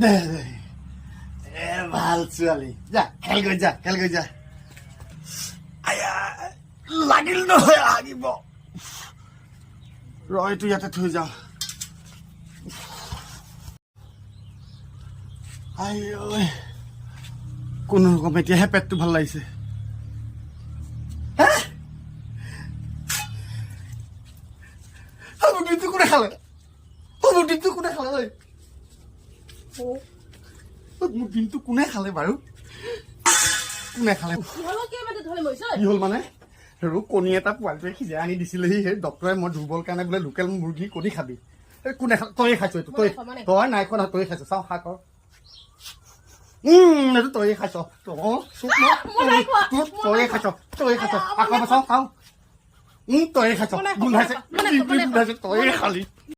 দে দে ভাল ছোৱালী যা খেল গৈ যা আয়া লাগিল নহয় লাগিব ৰয়টো ইয়াতে থৈ যাওঁ আই ঐ কোনো ৰকম এতিয়াহে পেটটো ভাল লাগিছে মোৰ দিনটো কোনে খালে মোৰ দিনটো কোনে খালে বাৰু কোনে খালে কি হ'ল মানে আৰু কণী এটা পোৱালিটোৱে সিজাই আনি দিছিলেহি সেই ডক্তৰে মই দুৰ্বল কাৰণে বোলে লোকেল মুৰ্গী কণী খাবি কোনে খালে তই খাইছ এইটো তই নাই খোৱা তই খাইছ চাওঁ খা কৰ এইটো তই খাইছ তই খাইছ আকৌ চাওঁ খাওঁ তই খাইছ গোন্ধাইছে তই খালি